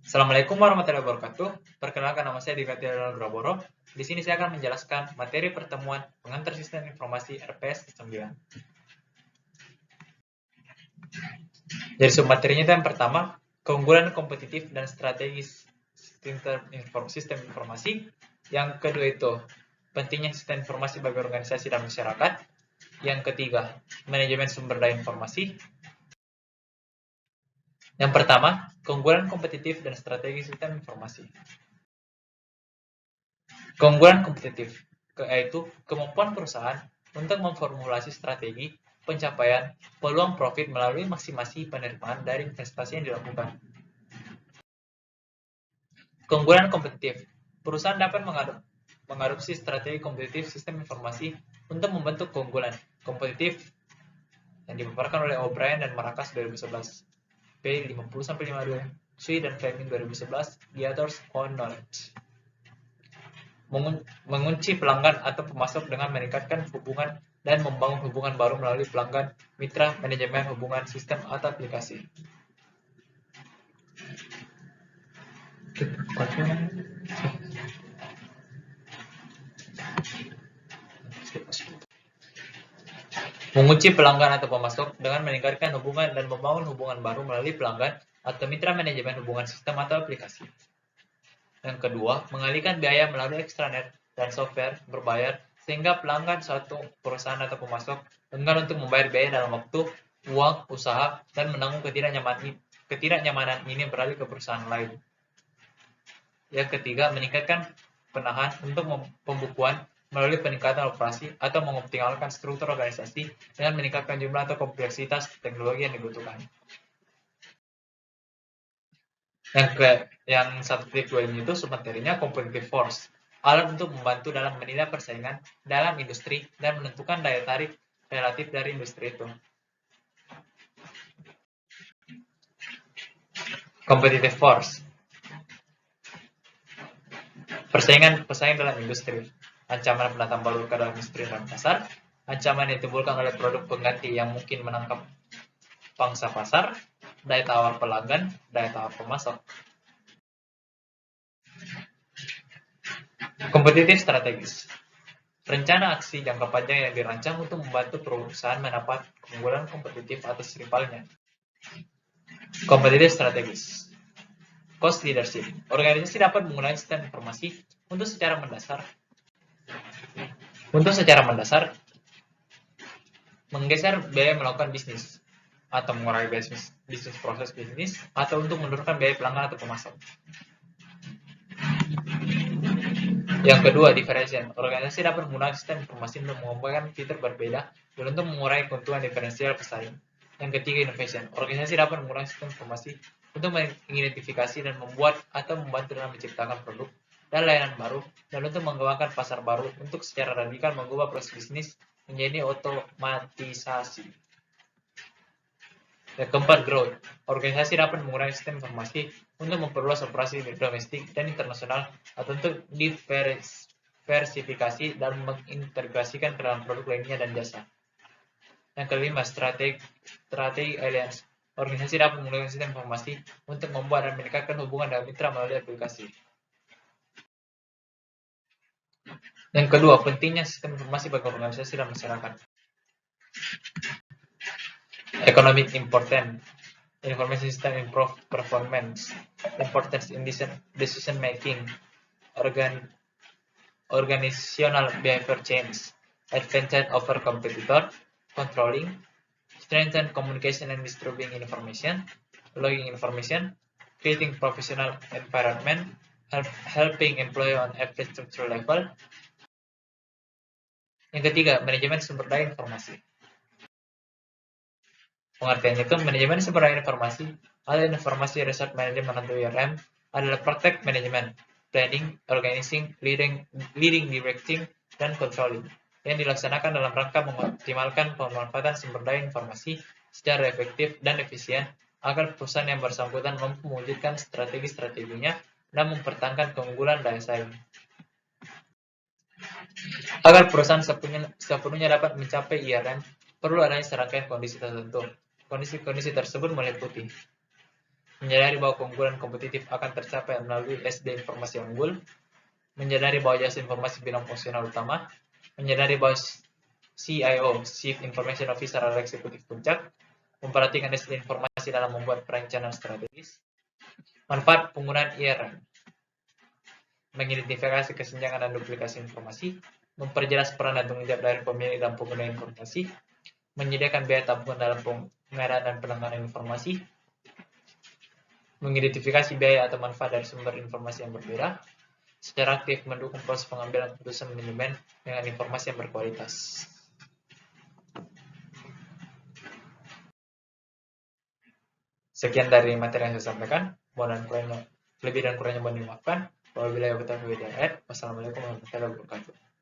Assalamualaikum warahmatullahi wabarakatuh. Perkenalkan, nama saya Diga Tiara Graboro. Di sini saya akan menjelaskan materi pertemuan pengantar sistem informasi RPS 9. Jadi submaterinya itu yang pertama, keunggulan kompetitif dan strategis sistem informasi. Yang kedua itu, pentingnya sistem informasi bagi organisasi dan masyarakat. Yang ketiga, manajemen sumber daya informasi. Yang pertama, keunggulan kompetitif dan strategi sistem informasi. Keunggulan kompetitif, yaitu kemampuan perusahaan untuk memformulasi strategi pencapaian peluang profit melalui maksimasi penerimaan dari investasi yang dilakukan. Keunggulan kompetitif, perusahaan dapat mengadopsi strategi kompetitif sistem informasi untuk membentuk keunggulan kompetitif yang dipaparkan oleh O'Brien dan Marcus 2011, p. 50-52, Sui dan Fleming 2011, The Others on Knowledge. Mengunci pelanggan atau pemasok dengan meningkatkan hubungan dan membangun hubungan baru melalui pelanggan, mitra, manajemen hubungan, sistem, atau aplikasi. Mengunci pelanggan atau pemasok dengan meningkatkan hubungan dan membangun hubungan baru melalui pelanggan atau mitra manajemen hubungan, sistem, atau aplikasi. Yang kedua, mengalihkan biaya melalui extranet dan software berbayar sehingga pelanggan suatu perusahaan atau pemasok enggan untuk membayar biaya dalam waktu, uang, usaha, dan menanggung ketidaknyamanan ini beralih ke perusahaan lain. Yang ketiga, meningkatkan penahan untuk pembukuan melalui peningkatan operasi atau mengoptimalkan struktur organisasi dengan meningkatkan jumlah atau kompleksitas teknologi yang dibutuhkan. Yang 1.2 ini itu submaterinya competitive force, alat untuk membantu dalam menilai persaingan dalam industri dan menentukan daya tarik relatif dari industri itu. Competitive force, persaingan dalam industri, ancaman pendatang baru ke dalam industri dan pasar, ancaman yang ditimbulkan oleh produk pengganti yang mungkin menangkap pangsa pasar, daya tawar pelanggan, daya tawar pemasok. Kompetitif strategis, rencana aksi jangka panjang yang dirancang untuk membantu perusahaan mendapat keunggulan kompetitif atas rivalnya. Kompetitif strategis, cost leadership, organisasi dapat menggunakan sistem informasi untuk secara mendasar menggeser biaya melakukan bisnis atau mengurangi bisnis proses bisnis atau untuk menurunkan biaya pelanggan atau pemasok. Yang kedua, differentiation. Organisasi dapat menggunakan sistem informasi untuk mengembangkan fitur berbeda dan untuk mengurangi keuntungan diferensial pesaing. Yang ketiga, innovation. Organisasi dapat menggunakan sistem informasi untuk mengidentifikasi dan membuat atau membantu dalam menciptakan produk dan layanan baru dan untuk mengembangkan pasar baru untuk secara radikal mengubah proses bisnis menjadi otomatisasi. Yang keempat, growth. Organisasi dapat menggunakan sistem informasi untuk memperluas operasi domestik dan internasional atau untuk diversifikasi dan mengintegrasikan ke dalam produk lainnya dan jasa. Yang kelima, strategi alliance. Organisasi dapat menggunakan sistem informasi untuk membuat dan meningkatkan hubungan dengan mitra melalui aplikasi. Yang kedua, pentingnya sistem informasi bagi organisasi dan masyarakat. Economic important. Information system improve performance. Importance in decision making. Organizational behavior change. Advantage over competitor. Controlling. Strengthen communication and distributing information. Logging information. Creating professional environment. Helping employee on every structural level. Yang ketiga, manajemen sumber daya informasi. Pengertiannya itu, manajemen sumber daya informasi atau informasi resource management atau IRM adalah praktek manajemen, planning, organizing, leading, directing, dan controlling yang dilaksanakan dalam rangka mengoptimalkan pemanfaatan sumber daya informasi secara efektif dan efisien agar perusahaan yang bersangkutan mampu mewujudkan strategi-strateginya dan mempertahankan keunggulan daya saing. Agar perusahaan sepenuhnya dapat mencapai IRM, perlu adanya serangkaian kondisi tertentu. Kondisi tersebut meliputi menyadari bahwa keunggulan kompetitif akan tercapai melalui SD informasi unggul, menyadari bahwa jasa informasi bidang fungsional utama, menyadari bahwa CIO, Chief Information Officer adalah eksekutif puncak, memperhatikan SD informasi dalam membuat perencanaan strategis, manfaat penggunaan IRM, mengidentifikasi kesenjangan dan duplikasi informasi, memperjelas peran dan tanggung jawab dari pemilik dan pengguna informasi, menyediakan biaya tabungan dalam pengadaan dan penanganan informasi, mengidentifikasi biaya atau manfaat dari sumber informasi yang berbeda, secara aktif mendukung proses pengambilan keputusan manajemen dengan informasi yang berkualitas. Sekian dari materi yang saya sampaikan. Lebih dan kurangnya mohon dimaafkan. Wassalamualaikum warahmatullahi wabarakatuh.